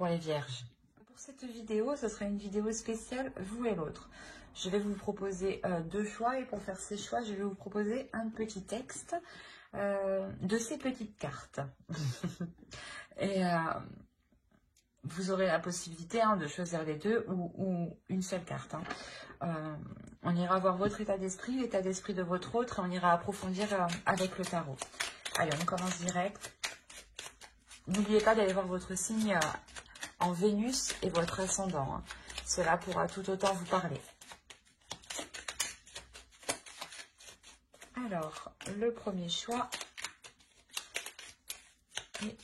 pour les vierges. Pour cette vidéo, ce sera une vidéo spéciale vous et l'autre. Je vais vous proposer deux choix et pour faire ces choix, je vais vous proposer un petit texte de ces petites cartes. Et vous aurez la possibilité de choisir les deux ou une seule carte. On ira voir votre état d'esprit, l'état d'esprit de votre autre, et on ira approfondir avec le tarot. Allez, on commence direct. N'oubliez pas d'aller voir votre signe en Vénus et votre ascendant. Cela pourra tout autant vous parler. Alors, le premier choix est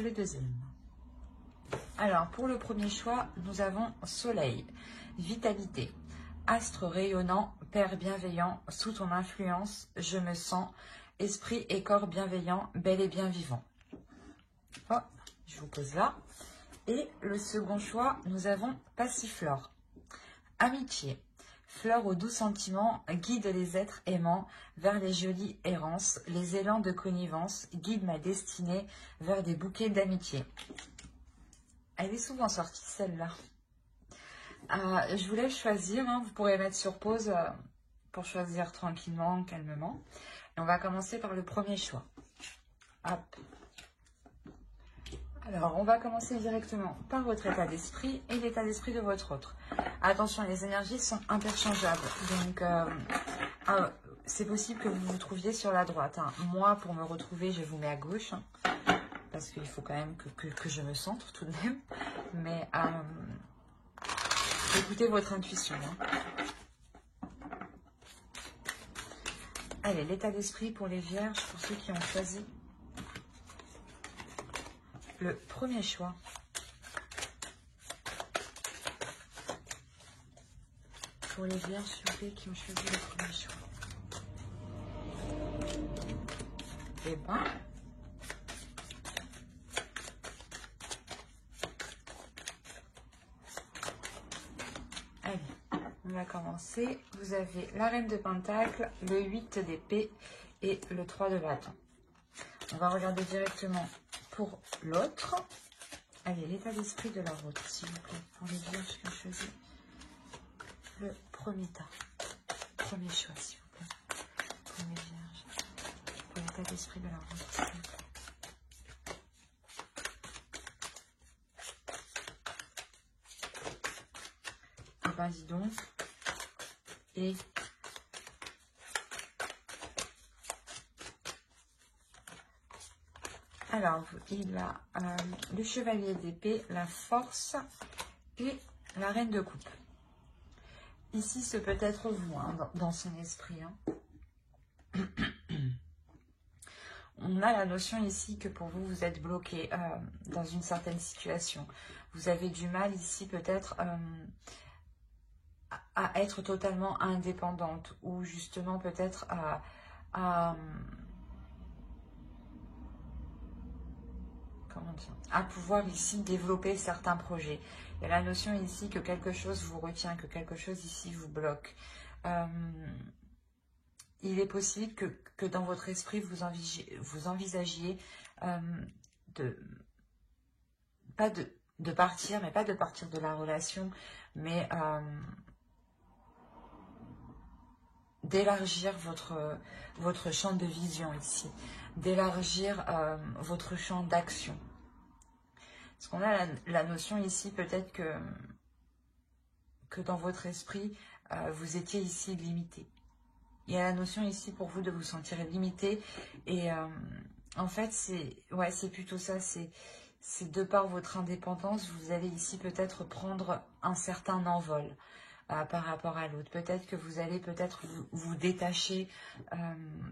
le deuxième. Alors, pour le premier choix, nous avons Soleil, vitalité, astre rayonnant, Père bienveillant, sous ton influence, je me sens, esprit et corps bienveillant, bel et bien vivant. Oh, je vous pose là. Et le second choix, nous avons Passiflore, amitié, fleur aux doux sentiments, guide les êtres aimants vers les jolies errances, les élans de connivence, guide ma destinée vers des bouquets d'amitié. Elle est souvent sortie, celle-là. Je vous laisse choisir. Vous pourrez mettre sur pause pour choisir tranquillement, calmement. Et on va commencer par le premier choix. Hop. Alors, on va commencer directement par votre état d'esprit et l'état d'esprit de votre autre. Attention, les énergies sont interchangeables. Donc, c'est possible que vous vous trouviez sur la droite. Moi, pour me retrouver, je vous mets à gauche. Parce qu'il faut quand même que je me centre tout de même. Mais écoutez votre intuition. Allez, l'état d'esprit pour les vierges, pour ceux qui ont choisi le premier choix. Pour les vierges, s'il vous plaît, qui ont choisi le premier choix. Eh ben, allez, on va commencer. Vous avez la reine de Pentacle, le 8 d'épée et le 3 de bâton. On va regarder directement pour l'autre. Allez, l'état d'esprit de leur autre, s'il vous plaît, pour les vierges qui ont choisi le premier tas. Premier choix, s'il vous plaît, pour les vierges. Pour l'état d'esprit de leur autre, s'il vous plaît. Eh ben, dis donc. Et alors, il a le chevalier d'épée, la force et la reine de coupe. Ici, ce peut être vous, dans son esprit. On a la notion ici que pour vous, vous êtes bloqué dans une certaine situation. Vous avez du mal ici peut-être à être totalement indépendante ou justement peut-être à pouvoir ici développer certains projets. Il y a la notion ici que quelque chose vous retient, que quelque chose ici vous bloque. Il est possible que dans votre esprit, vous envisagiez pas de partir, mais pas de partir de la relation, mais d'élargir votre champ de vision ici, d'élargir votre champ d'action. Parce qu'on a la notion ici, peut-être que dans votre esprit, vous étiez ici limité. Il y a la notion ici pour vous de vous sentir limité. Et en fait, c'est plutôt ça. C'est de par votre indépendance, vous allez ici peut-être prendre un certain envol par rapport à l'autre. Peut-être que vous allez vous détacher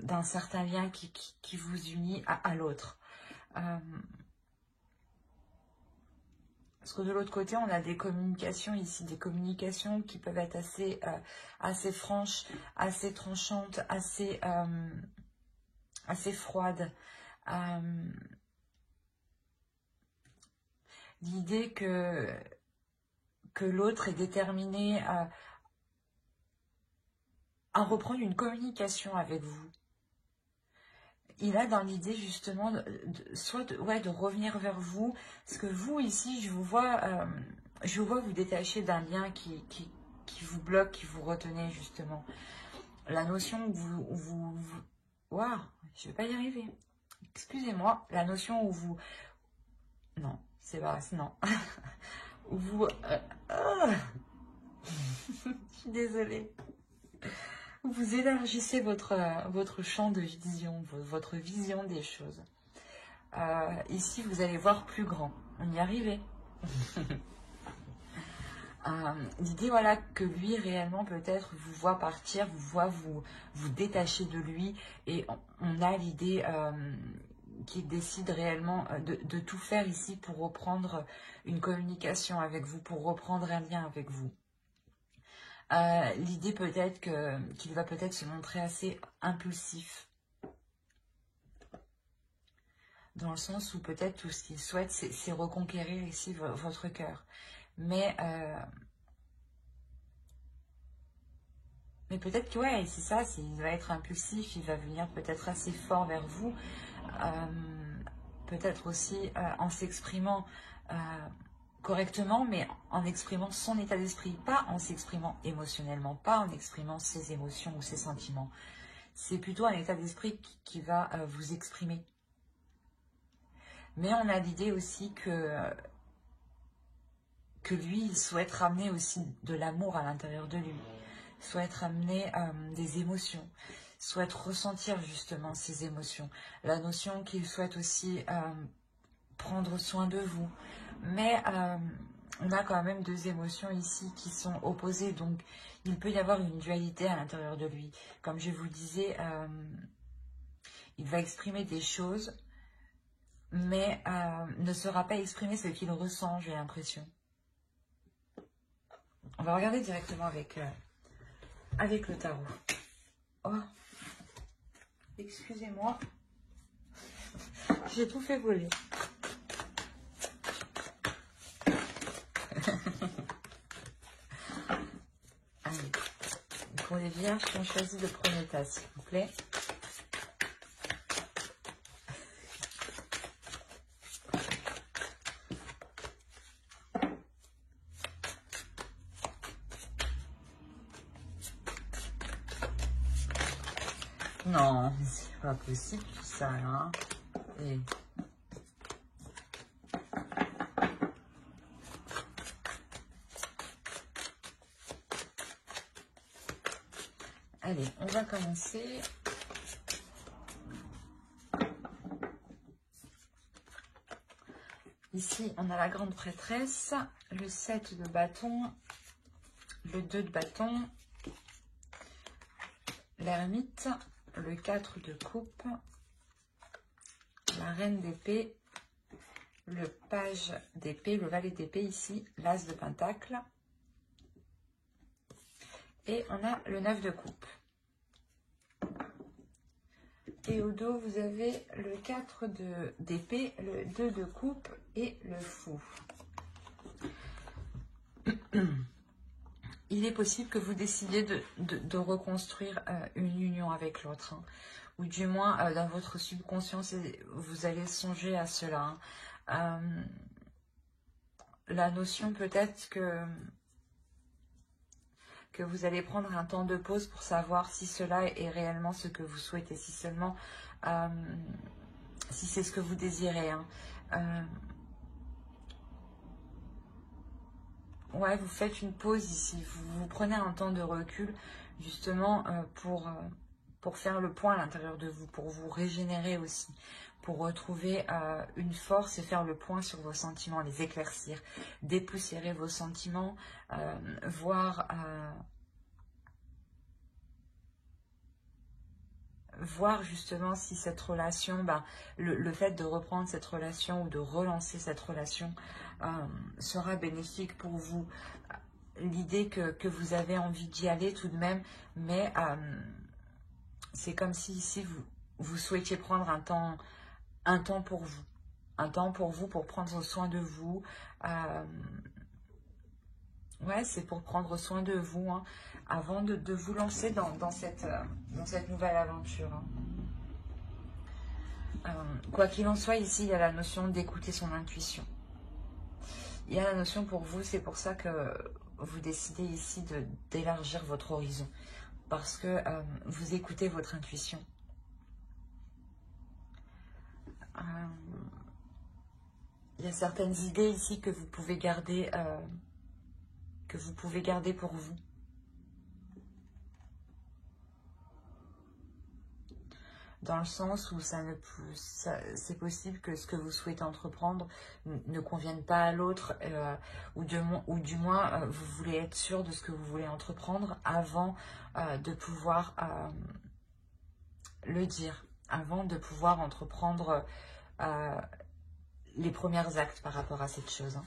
d'un certain lien qui vous unit à l'autre. Parce que de l'autre côté, on a des communications ici, des communications qui peuvent être assez franches, assez tranchantes, assez froides. L'idée que l'autre est déterminé à reprendre une communication avec vous. Il a dans l'idée justement de revenir vers vous, parce que vous ici, je vous vois vous détacher d'un lien qui vous bloque, qui vous retenait justement. La notion où vous waouh, je vais pas y arriver. Excusez-moi, la notion où vous... Non, c'est pas... Non. Où vous... je suis désolée. Où vous élargissez votre champ de vision, votre vision des choses. Ici, vous allez voir plus grand. On y arrivait. L'idée, voilà, que lui, réellement, peut-être, vous voit partir, vous voit vous détacher de lui. Et on a l'idée... qui décide réellement de tout faire ici pour reprendre une communication avec vous, pour reprendre un lien avec vous. L'idée peut-être qu'il va peut-être se montrer assez impulsif, dans le sens où peut-être tout ce qu'il souhaite, c'est reconquérir ici votre cœur. Mais peut-être que ouais, c'est ça, il va être impulsif, il va venir peut-être assez fort vers vous, peut-être aussi en s'exprimant correctement, mais en exprimant son état d'esprit, pas en s'exprimant émotionnellement, pas en exprimant ses émotions ou ses sentiments. C'est plutôt un état d'esprit qui va vous exprimer. Mais on a l'idée aussi que lui, il souhaite ramener aussi de l'amour à l'intérieur de lui, souhaite ramener des émotions, souhaite ressentir justement ces émotions. La notion qu'il souhaite aussi prendre soin de vous. Mais on a quand même deux émotions ici qui sont opposées, donc il peut y avoir une dualité à l'intérieur de lui. Comme je vous le disais, il va exprimer des choses, mais ne saura pas exprimer ce qu'il ressent, j'ai l'impression. On va regarder directement avec le tarot. Oh, excusez-moi, j'ai tout fait voler. Allez, pour les vierges qui ont choisi le premier tas, s'il vous plaît. Non, c'est pas possible tout ça, hein. Et... Allez, on va commencer. Ici, on a la grande prêtresse, le 7 de bâton, le 2 de bâton, l'ermite, le 4 de coupe, la reine d'épée, le page d'épée, le valet d'épée ici, l'as de pentacle. Et on a le 9 de coupe. Et au dos, vous avez le 4 d'épée, le 2 de coupe et le fou. Il est possible que vous décidiez de reconstruire une union avec l'autre. Hein. Ou du moins, dans votre subconscient, vous allez songer à cela. Hein. La notion peut-être que vous allez prendre un temps de pause pour savoir si cela est réellement ce que vous souhaitez, si seulement, si c'est ce que vous désirez. Hein. Ouais, vous faites une pause ici, vous prenez un temps de recul, justement, pour faire le point à l'intérieur de vous, pour vous régénérer aussi, pour retrouver une force et faire le point sur vos sentiments, les éclaircir, dépoussiérer vos sentiments, voir justement si cette relation, le fait de reprendre cette relation ou de relancer cette relation sera bénéfique pour vous. L'idée que vous avez envie d'y aller tout de même, mais c'est comme si ici vous souhaitiez prendre un temps pour vous. Un temps pour vous, pour prendre soin de vous. Ouais, c'est pour prendre soin de vous, hein, avant de vous lancer dans cette nouvelle aventure. Hein. Quoi qu'il en soit, ici, il y a la notion d'écouter son intuition. Il y a la notion pour vous, c'est pour ça que vous décidez ici d'élargir votre horizon. Parce que vous écoutez votre intuition. Il y a certaines idées ici que vous pouvez garder pour vous. Dans le sens où c'est possible que ce que vous souhaitez entreprendre ne convienne pas à l'autre, ou du moins vous voulez être sûr de ce que vous voulez entreprendre avant de pouvoir le dire, avant de pouvoir entreprendre les premiers actes par rapport à cette chose. Hein.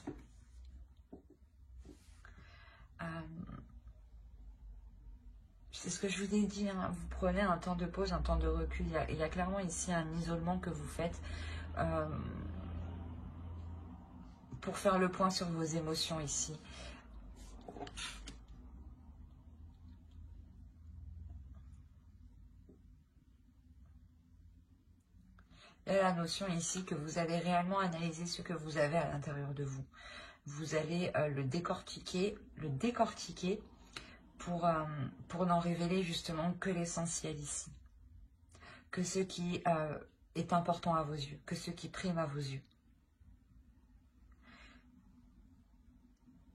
C'est ce que je vous ai dit, hein. Vous prenez un temps de pause, un temps de recul. Il y a clairement ici un isolement que vous faites pour faire le point sur vos émotions ici. Il y a la notion ici que vous allez réellement analyser ce que vous avez à l'intérieur de vous. Vous allez le décortiquer pour n'en révéler justement que l'essentiel ici. Que ce qui est important à vos yeux, que ce qui prime à vos yeux.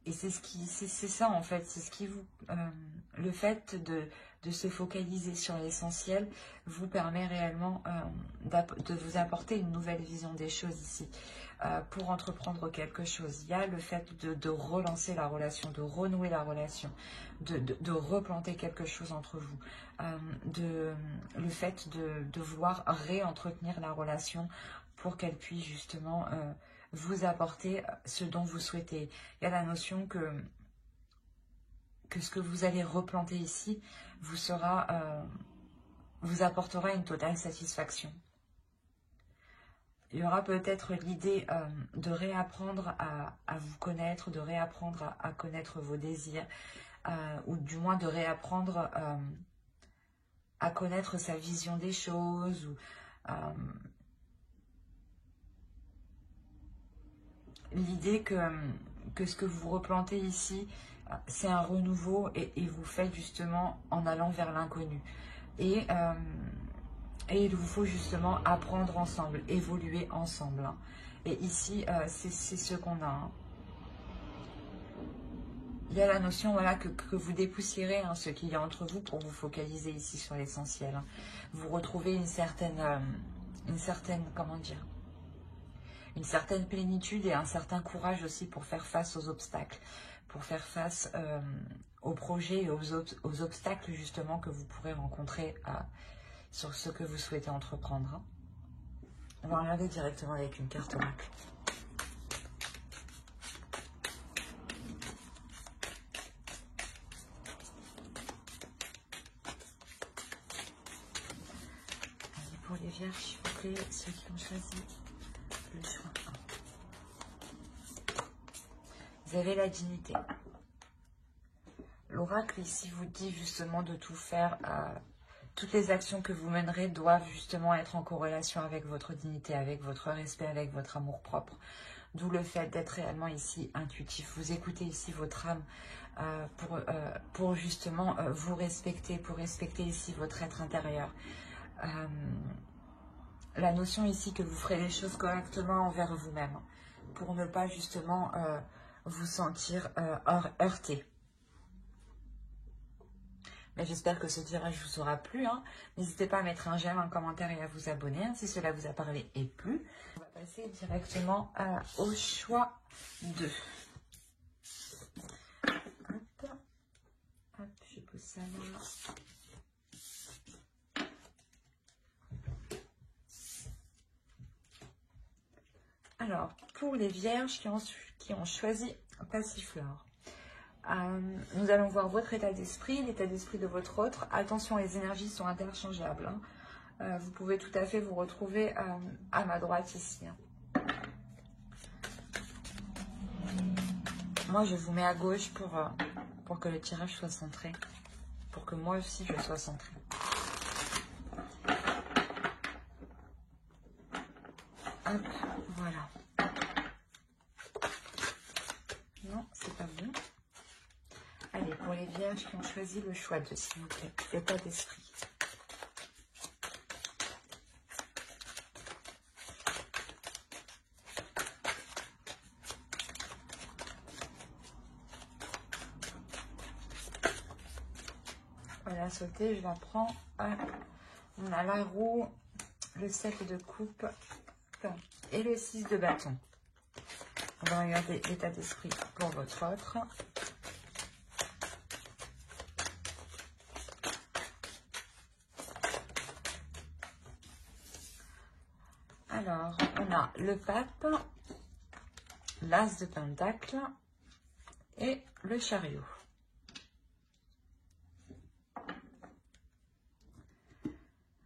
Et c'est ça en fait, c'est ce qui vous... le fait de se focaliser sur l'essentiel vous permet réellement de vous apporter une nouvelle vision des choses ici. Pour entreprendre quelque chose, il y a le fait de relancer la relation, de renouer la relation, de replanter quelque chose entre vous. Le fait de vouloir réentretenir la relation pour qu'elle puisse justement... vous apporter ce dont vous souhaitez. Il y a la notion que ce que vous allez replanter ici vous apportera une totale satisfaction. Il y aura peut-être l'idée de réapprendre à vous connaître, de réapprendre à connaître vos désirs, ou du moins de réapprendre à connaître sa vision des choses, ou... l'idée que ce que vous replantez ici, c'est un renouveau et vous faites justement en allant vers l'inconnu. Et il vous faut justement apprendre ensemble, évoluer ensemble. Hein. Et ici, c'est ce qu'on a. Hein. Il y a la notion voilà, que vous dépoussiérez hein, ce qu'il y a entre vous pour vous focaliser ici sur l'essentiel. Hein. Vous retrouvez une certaine comment dire, une certaine plénitude et un certain courage aussi pour faire face aux obstacles, pour faire face aux projets et aux obstacles justement que vous pourrez rencontrer sur ce que vous souhaitez entreprendre. Hein. On va regarder directement avec une carte oracle. Allez, pour les vierges, s'il vous plaît, ceux qui ont choisi le choix 1. Vous avez la dignité. L'oracle ici vous dit justement de tout faire. Toutes les actions que vous mènerez doivent justement être en corrélation avec votre dignité, avec votre respect, avec votre amour-propre. D'où le fait d'être réellement ici intuitif. Vous écoutez ici votre âme pour justement vous respecter, pour respecter ici votre être intérieur. La notion ici que vous ferez les choses correctement envers vous-même, pour ne pas justement vous sentir heurté. Mais j'espère que ce tirage vous aura plu. Hein. N'hésitez pas à mettre un j'aime, un commentaire et à vous abonner hein, si cela vous a parlé et plu. On va passer directement au choix 2. Hop, hop, je pose ça là. Alors, pour les vierges qui ont choisi Passiflore. Nous allons voir votre état d'esprit, l'état d'esprit de votre autre. Attention, les énergies sont interchangeables. Hein. Vous pouvez tout à fait vous retrouver à ma droite ici. Hein. Moi, je vous mets à gauche pour que le tirage soit centré. Pour que moi aussi, je sois centrée. Hop, voilà. Non, c'est pas bon. Allez, pour les vierges qui ont choisi le choix de, s'il vous plaît, l'état d'esprit. Voilà, sauter, je la prends. Hop. On a la roue, le 7 de coupe et le 6 de bâton. On va regarder l'état d'esprit pour votre autre. Alors, on a le pape, l'as de pentacle et le chariot.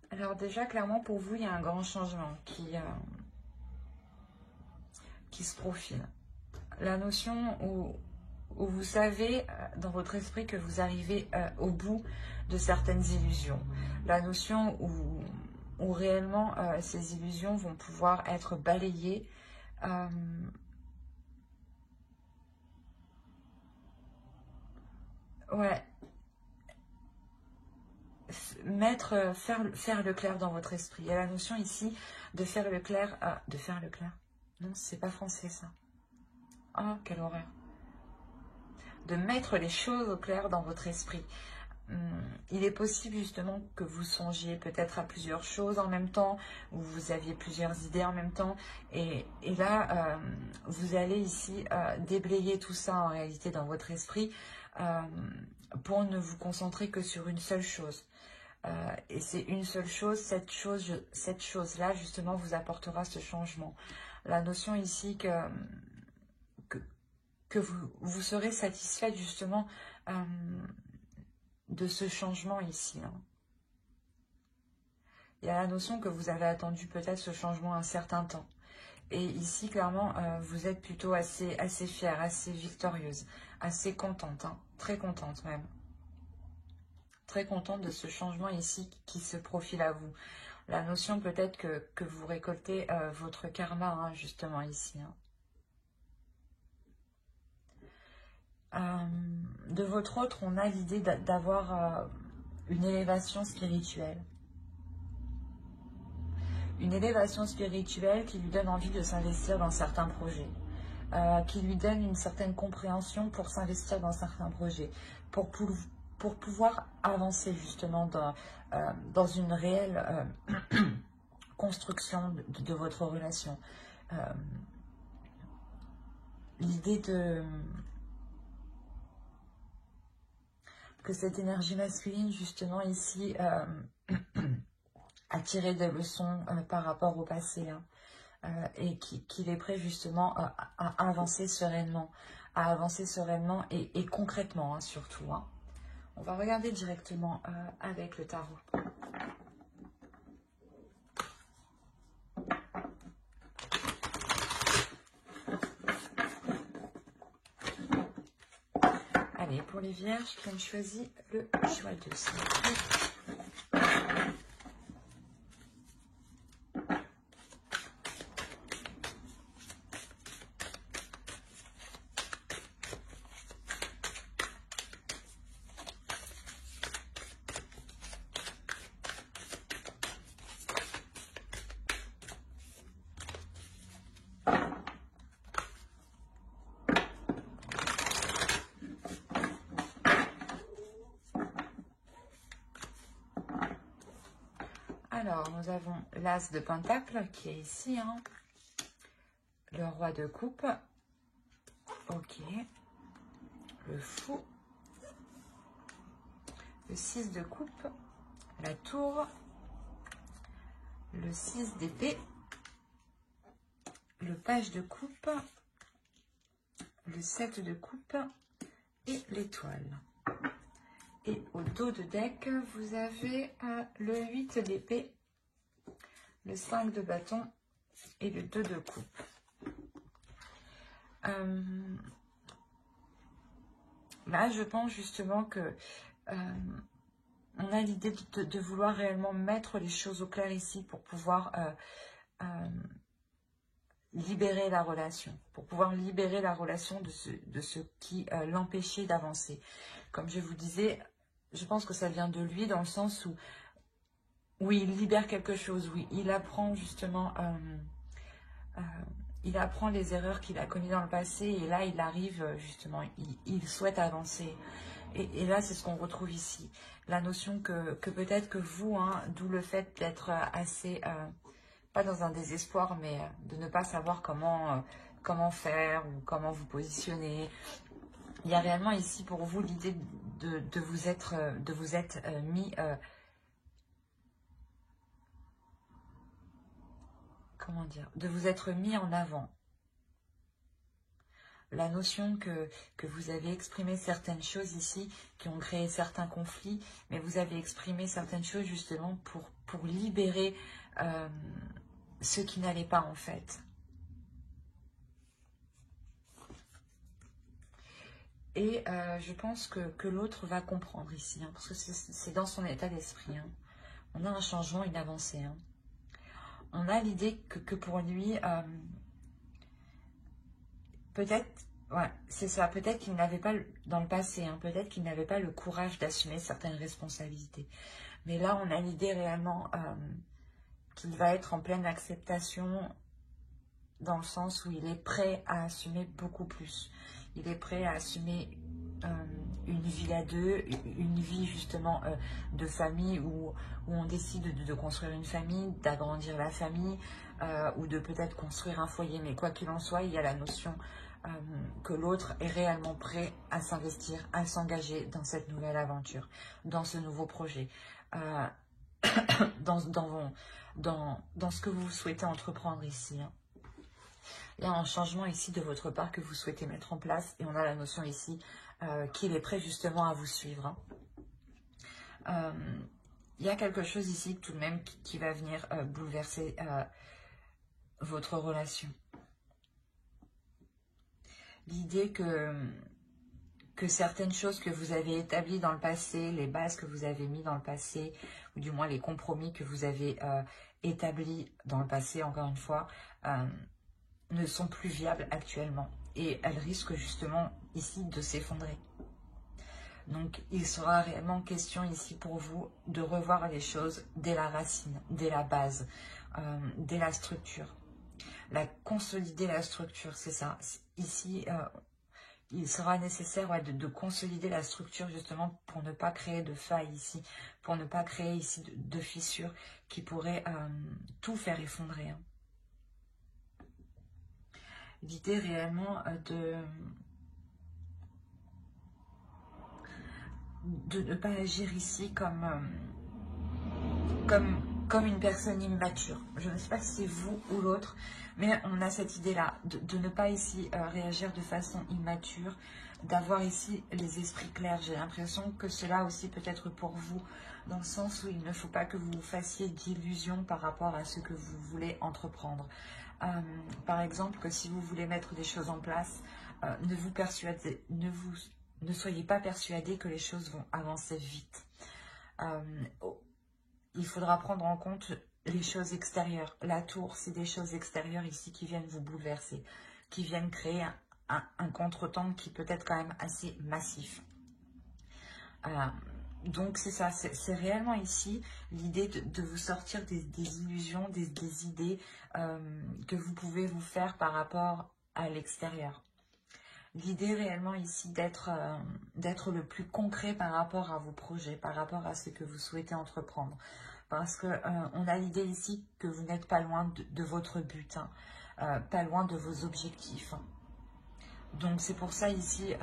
Alors déjà, clairement, pour vous, il y a un grand changement qui se profile. La notion où vous savez dans votre esprit que vous arrivez au bout de certaines illusions. La notion où réellement ces illusions vont pouvoir être balayées. Ouais. Faire le clair dans votre esprit. Il y a la notion ici de faire le clair. De faire le clair. Non, c'est pas français ça. Ah, quelle horreur. De mettre les choses au clair dans votre esprit. Il est possible justement que vous songiez peut-être à plusieurs choses en même temps, ou vous aviez plusieurs idées en même temps, et là, vous allez ici déblayer tout ça en réalité dans votre esprit pour ne vous concentrer que sur une seule chose. Et c'est une seule chose, cette chose-là justement vous apportera ce changement. La notion ici que vous serez satisfait justement de ce changement ici. Hein. Il y a la notion que vous avez attendu peut-être ce changement un certain temps. Et ici, clairement, vous êtes plutôt assez fière, assez victorieuse, assez contente, hein, très contente même. Très contente de ce changement ici qui se profile à vous. La notion peut-être que vous récoltez votre karma, hein, justement ici. Hein. De votre autre, on a l'idée d'avoir une élévation spirituelle. Une élévation spirituelle qui lui donne envie de s'investir dans certains projets. Qui lui donne une certaine compréhension pour s'investir dans certains projets. Pour pouvoir avancer justement dans une réelle construction de votre relation. L'idée que cette énergie masculine justement ici a tiré des leçons par rapport au passé hein, et qu'il est prêt justement à avancer sereinement, et concrètement hein, surtout. Hein. On va regarder directement avec le tarot. Allez, pour les vierges qui ont choisi le choix de sang. Alors, nous avons l'as de pentacle qui est ici, hein. Le roi de coupe, ok, le fou, le 6 de coupe, la tour, le 6 d'épée, le page de coupe, le 7 de coupe et l'étoile. Et au dos de deck, vous avez le 8 d'épée, le 5 de bâton et le 2 de coupe. Là, je pense justement que on a l'idée de vouloir réellement mettre les choses au clair ici pour pouvoir libérer la relation, de ce qui l'empêchait d'avancer. Comme je vous disais, je pense que ça vient de lui dans le sens où oui, il libère quelque chose, oui, il apprend justement, il apprend les erreurs qu'il a commises dans le passé et là il arrive justement, il souhaite avancer. Et là c'est ce qu'on retrouve ici, la notion que peut-être que vous, hein, d'où le fait d'être assez, pas dans un désespoir, mais de ne pas savoir comment faire ou comment vous positionner. Il y a réellement ici pour vous l'idée de vous être mis... comment dire, de vous être mis en avant. La notion que vous avez exprimé certaines choses ici qui ont créé certains conflits, mais vous avez exprimé certaines choses justement pour libérer ce qui n'allait pas en fait. Et je pense que l'autre va comprendre ici, hein, parce que c'est dans son état d'esprit. Hein. On a un changement, une avancée. Hein. On a l'idée que pour lui, peut-être, ouais, c'est ça, peut-être qu'il n'avait pas, dans le passé, hein, peut-être qu'il n'avait pas le courage d'assumer certaines responsabilités. Mais là, on a l'idée réellement qu'il va être en pleine acceptation, dans le sens où il est prêt à assumer beaucoup plus. Il est prêt à assumer une vie à deux, une vie justement de famille où on décide de construire une famille, d'agrandir la famille ou de peut-être construire un foyer. Mais quoi qu'il en soit, il y a la notion que l'autre est réellement prêt à s'investir, à s'engager dans cette nouvelle aventure, dans ce nouveau projet, dans ce que vous souhaitez entreprendre ici. Hein. Il y a un changement ici de votre part que vous souhaitez mettre en place et on a la notion ici qu'il est prêt justement à vous suivre. Hein. Il y a quelque chose ici tout de même qui va venir bouleverser votre relation. L'idée que certaines choses que vous avez établies dans le passé, les bases que vous avez mis dans le passé, ou du moins les compromis que vous avez établis dans le passé, encore une fois, ne sont plus viables actuellement et elles risquent justement ici de s'effondrer. Donc il sera réellement question ici pour vous de revoir les choses dès la racine, dès la base, dès la structure. Consolider la structure, c'est ça. Ici, il sera nécessaire de consolider la structure justement pour ne pas créer de failles ici, pour ne pas créer ici de fissures qui pourraient tout faire effondrer. Hein. L'idée réellement de ne pas agir ici comme une personne immature. Je ne sais pas si c'est vous ou l'autre, mais on a cette idée-là, de ne pas ici réagir de façon immature, d'avoir ici les esprits clairs. J'ai l'impression que cela aussi peut être pour vous, dans le sens où il ne faut pas que vous fassiez d'illusions par rapport à ce que vous voulez entreprendre. Par exemple, que si vous voulez mettre des choses en place, ne soyez pas persuadé que les choses vont avancer vite. Il faudra prendre en compte les choses extérieures. La tour, c'est des choses extérieures ici qui viennent vous bouleverser, qui viennent créer un contretemps qui peut être quand même assez massif. Donc c'est ça, c'est réellement ici l'idée de vous sortir des illusions, des idées que vous pouvez vous faire par rapport à l'extérieur. L'idée réellement ici d'être le plus concret par rapport à vos projets, par rapport à ce que vous souhaitez entreprendre. Parce que on a l'idée ici que vous n'êtes pas loin de votre but, hein, pas loin de vos objectifs. Donc c'est pour ça ici,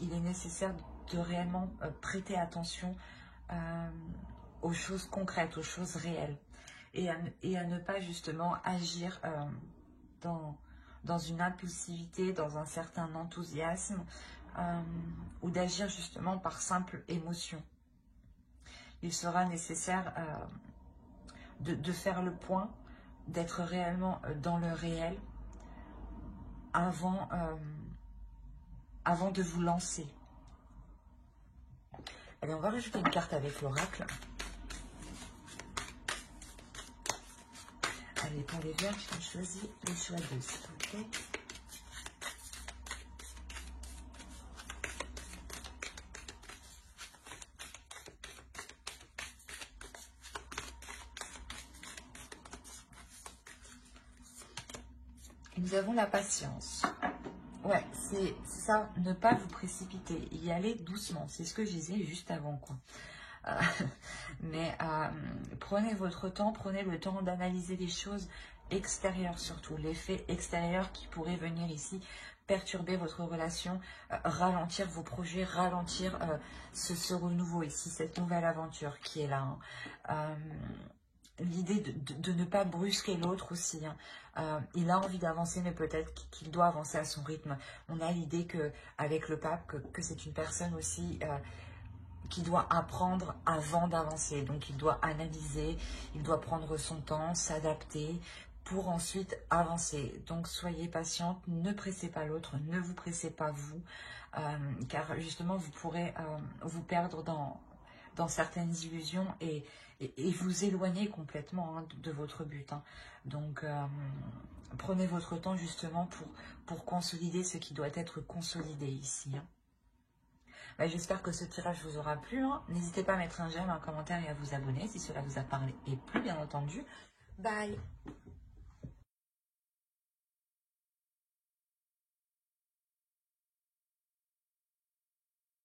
il est nécessaire de réellement prêter attention aux choses concrètes, aux choses réelles. Et à ne pas justement agir dans une impulsivité, dans un certain enthousiasme, ou d'agir justement par simple émotion. Il sera nécessaire de faire le point, d'être réellement dans le réel avant de vous lancer. Allez, on va rajouter une carte avec l'oracle. Allez, pour les vierges, on choisit le choix 2, s'il vous plaît. Nous avons la patience. Ouais, c'est ça, ne pas vous précipiter, y aller doucement. C'est ce que je disais juste avant, quoi. Euh, mais prenez votre temps, prenez le temps d'analyser les choses extérieures surtout, l'effet extérieur qui pourrait venir ici perturber votre relation, ralentir vos projets, ralentir ce renouveau ici, cette nouvelle aventure qui est là. Hein. L'idée de ne pas brusquer l'autre aussi. Hein. Il a envie d'avancer, mais peut-être qu'il doit avancer à son rythme. On a l'idée qu'avec le pape, que c'est une personne aussi qui doit apprendre avant d'avancer. Donc, il doit analyser, il doit prendre son temps, s'adapter pour ensuite avancer. Donc, soyez patiente, ne pressez pas l'autre, ne vous pressez pas vous, car justement, vous pourrez vous perdre dans certaines illusions et vous éloigner complètement hein, de votre but. Hein. Donc, prenez votre temps justement pour consolider ce qui doit être consolidé ici. Hein. Bah, j'espère que ce tirage vous aura plu. Hein. N'hésitez pas à mettre un j'aime, un commentaire et à vous abonner si cela vous a parlé et plu, bien entendu. Bye!